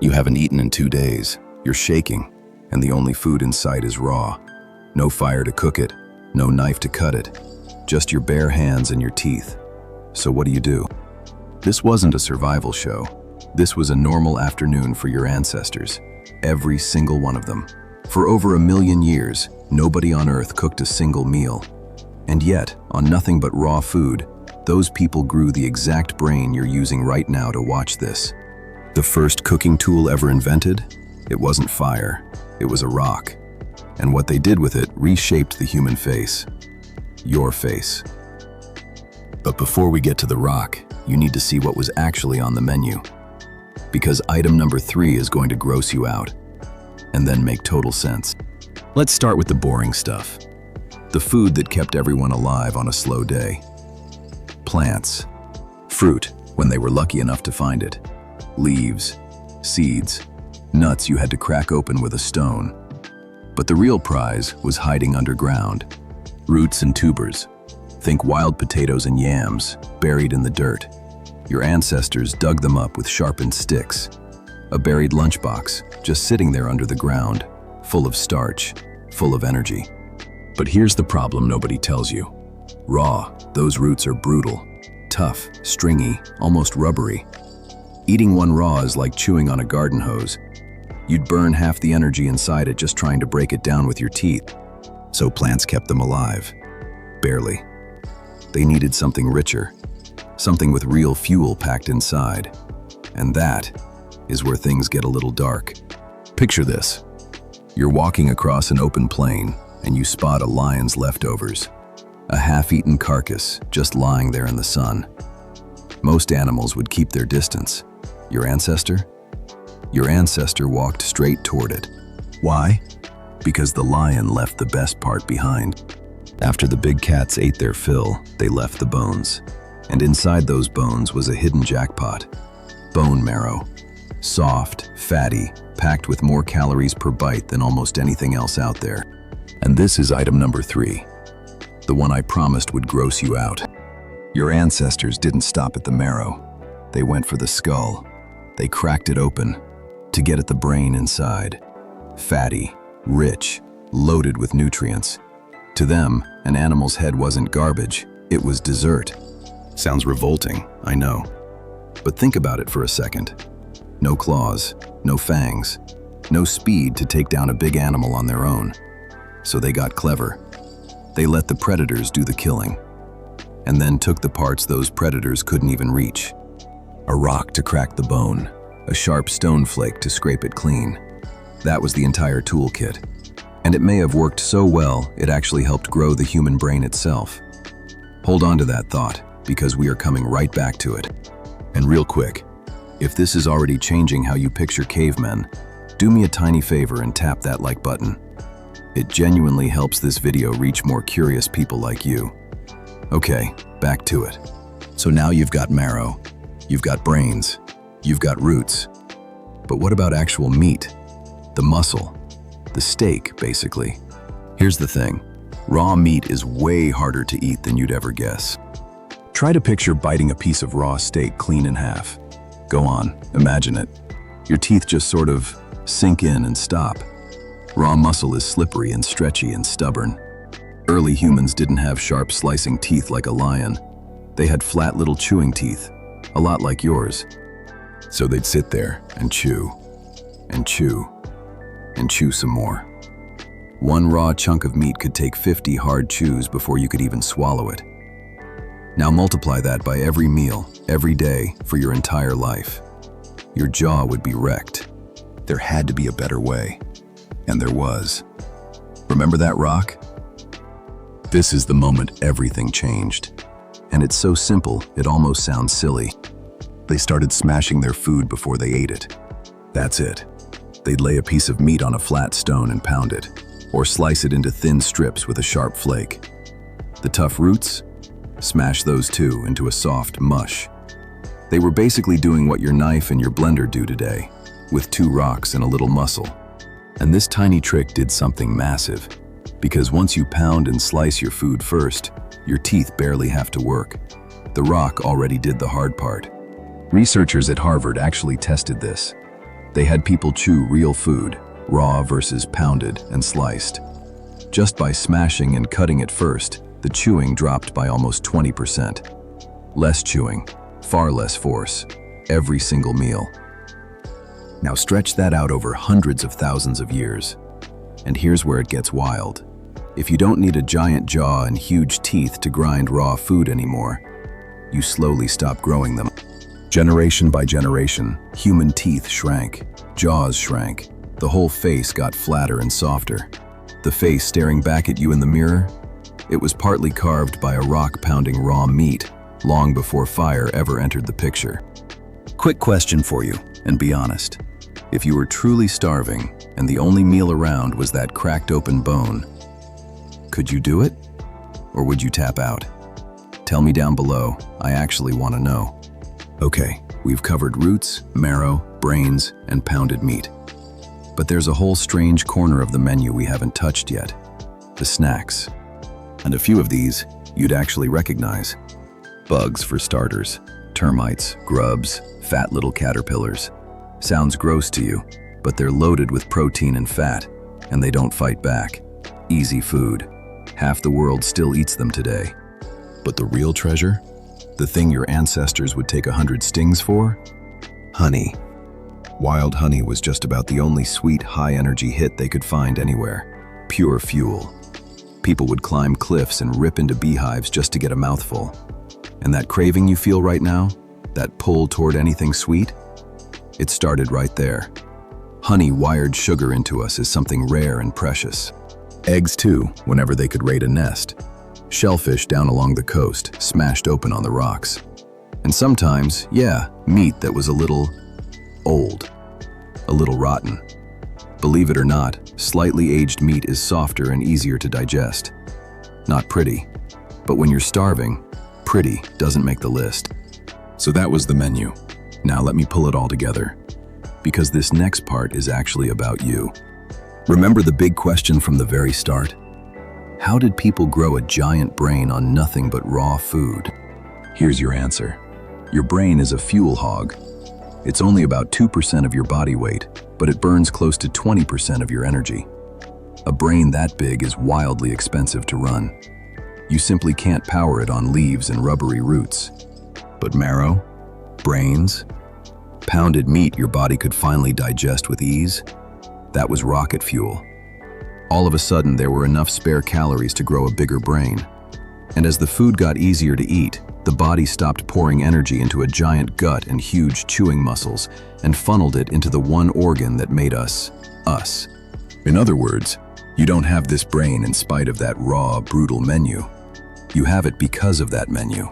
You haven't eaten in 2 days, you're shaking, and the only food in sight is raw. No fire to cook it, no knife to cut it, just your bare hands and your teeth. So what do? This wasn't a survival show. This was a normal afternoon for your ancestors, every single one of them. For over 1 million years, nobody on Earth cooked a single meal. And yet, on nothing but raw food, those people grew the exact brain you're using right now to watch this. The first cooking tool ever invented? It wasn't fire, it was a rock. And what they did with it reshaped the human face. Your face. But before we get to the rock, you need to see what was actually on the menu. Because item number 3 is going to gross you out, and then make total sense. Let's start with the boring stuff. The food that kept everyone alive on a slow day. Plants. Fruit, when they were lucky enough to find it. Leaves, seeds, nuts you had to crack open with a stone. But the real prize was hiding underground. Roots and tubers. Think wild potatoes and yams, buried in the dirt. Your ancestors dug them up with sharpened sticks. A buried lunchbox, just sitting there under the ground, full of starch, full of energy. But here's the problem nobody tells you. Raw, those roots are brutal, tough, stringy, almost rubbery. Eating one raw is like chewing on a garden hose. You'd burn half the energy inside it just trying to break it down with your teeth. So plants kept them alive. Barely. They needed something richer, something with real fuel packed inside. And that is where things get a little dark. Picture this. You're walking across an open plain and you spot a lion's leftovers. A half-eaten carcass just lying there in the sun. Most animals would keep their distance. Your ancestor? Your ancestor walked straight toward it. Why? Because the lion left the best part behind. After the big cats ate their fill, they left the bones. And inside those bones was a hidden jackpot. Bone marrow. Soft, fatty, packed with more calories per bite than almost anything else out there. And this is item number 3. The one I promised would gross you out. Your ancestors didn't stop at the marrow. They went for the skull. They cracked it open to get at the brain inside. Fatty, rich, loaded with nutrients. To them, an animal's head wasn't garbage, it was dessert. Sounds revolting, I know. But think about it for a second. No claws, no fangs, no speed to take down a big animal on their own. So they got clever. They let the predators do the killing, and then took the parts those predators couldn't even reach. A rock to crack the bone, a sharp stone flake to scrape it clean. That was the entire toolkit. And it may have worked so well, it actually helped grow the human brain itself. Hold on to that thought, because we are coming right back to it. And real quick, if this is already changing how you picture cavemen, do me a tiny favor and tap that like button. It genuinely helps this video reach more curious people like you. Okay, back to it. So now you've got marrow, you've got brains, you've got roots. But what about actual meat? The muscle, the steak, basically. Here's the thing, raw meat is way harder to eat than you'd ever guess. Try to picture biting a piece of raw steak clean in half. Go on, imagine it. Your teeth just sort of sink in and stop. Raw muscle is slippery and stretchy and stubborn. Early humans didn't have sharp slicing teeth like a lion. They had flat little chewing teeth, a lot like yours. So they'd sit there and chew, and chew, and chew some more. One raw chunk of meat could take 50 hard chews before you could even swallow it. Now multiply that by every meal, every day, for your entire life. Your jaw would be wrecked. There had to be a better way. And there was. Remember that rock? This is the moment everything changed. And it's so simple, it almost sounds silly. They started smashing their food before they ate it. That's it. They'd lay a piece of meat on a flat stone and pound it, or slice it into thin strips with a sharp flake. The tough roots? Smash those too into a soft mush. They were basically doing what your knife and your blender do today, with 2 rocks and a little muscle. And this tiny trick did something massive, because once you pound and slice your food first, your teeth barely have to work. The rock already did the hard part. Researchers at Harvard actually tested this. They had people chew real food, raw versus pounded and sliced. Just by smashing and cutting it first, the chewing dropped by almost 20%. Less chewing, far less force, every single meal. Now stretch that out over hundreds of thousands of years. And here's where it gets wild. If you don't need a giant jaw and huge teeth to grind raw food anymore, you slowly stop growing them. Generation by generation, human teeth shrank, jaws shrank, the whole face got flatter and softer. The face staring back at you in the mirror, it was partly carved by a rock pounding raw meat long before fire ever entered the picture. Quick question for you, and be honest. If you were truly starving and the only meal around was that cracked open bone, could you do it? Or would you tap out? Tell me down below, I actually want to know. Okay, we've covered roots, marrow, brains, and pounded meat. But there's a whole strange corner of the menu we haven't touched yet. The snacks. And a few of these you'd actually recognize. Bugs for starters. Termites, grubs, fat little caterpillars. Sounds gross to you, but they're loaded with protein and fat, and they don't fight back. Easy food. Half the world still eats them today. But the real treasure? The thing your ancestors would take 100 stings for? Honey. Wild honey was just about the only sweet, high-energy hit they could find anywhere. Pure fuel. People would climb cliffs and rip into beehives just to get a mouthful. And that craving you feel right now? That pull toward anything sweet? It started right there. Honey wired sugar into us as something rare and precious. Eggs too, whenever they could raid a nest. Shellfish down along the coast, smashed open on the rocks. And sometimes, yeah, meat that was a little old, a little rotten. Believe it or not, slightly aged meat is softer and easier to digest. Not pretty, but when you're starving, pretty doesn't make the list. So that was the menu. Now let me pull it all together, because this next part is actually about you. Remember the big question from the very start? How did people grow a giant brain on nothing but raw food? Here's your answer. Your brain is a fuel hog. It's only about 2% of your body weight, but it burns close to 20% of your energy. A brain that big is wildly expensive to run. You simply can't power it on leaves and rubbery roots. But marrow, brains, pounded meat your body could finally digest with ease, that was rocket fuel. All of a sudden, there were enough spare calories to grow a bigger brain. And as the food got easier to eat, the body stopped pouring energy into a giant gut and huge chewing muscles and funneled it into the one organ that made us, us. In other words, you don't have this brain in spite of that raw, brutal menu. You have it because of that menu.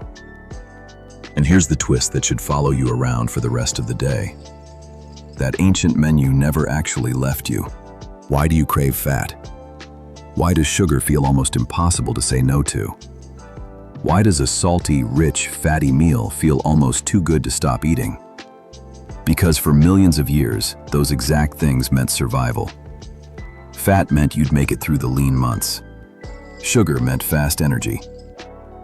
And here's the twist that should follow you around for the rest of the day. That ancient menu never actually left you. Why do you crave fat? Why does sugar feel almost impossible to say no to? Why does a salty, rich, fatty meal feel almost too good to stop eating? Because for millions of years, those exact things meant survival. Fat meant you'd make it through the lean months. Sugar meant fast energy.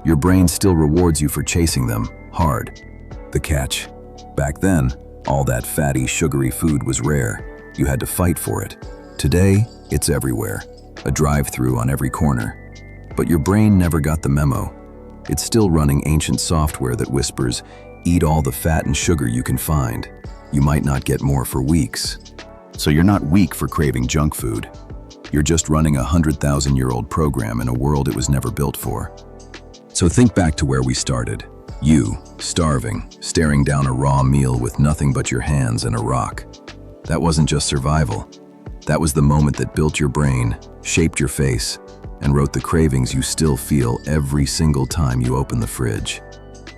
Your brain still rewards you for chasing them, hard. The catch: back then, all that fatty, sugary food was rare. You had to fight for it. Today, it's everywhere, a drive-through on every corner. But your brain never got the memo. It's still running ancient software that whispers, eat all the fat and sugar you can find. You might not get more for weeks. So you're not weak for craving junk food. You're just running a 100,000-year-old program in a world it was never built for. So think back to where we started. You, starving, staring down a raw meal with nothing but your hands and a rock. That wasn't just survival. That was the moment that built your brain, shaped your face, and wrote the cravings you still feel every single time you open the fridge.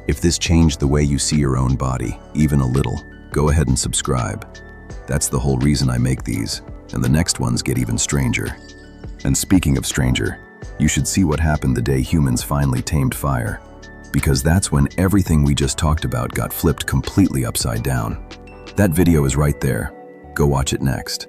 If this changed the way you see your own body, even a little, go ahead and subscribe. That's the whole reason I make these, and the next ones get even stranger. And speaking of stranger, you should see what happened the day humans finally tamed fire, because that's when everything we just talked about got flipped completely upside down. That video is right there. Go watch it next.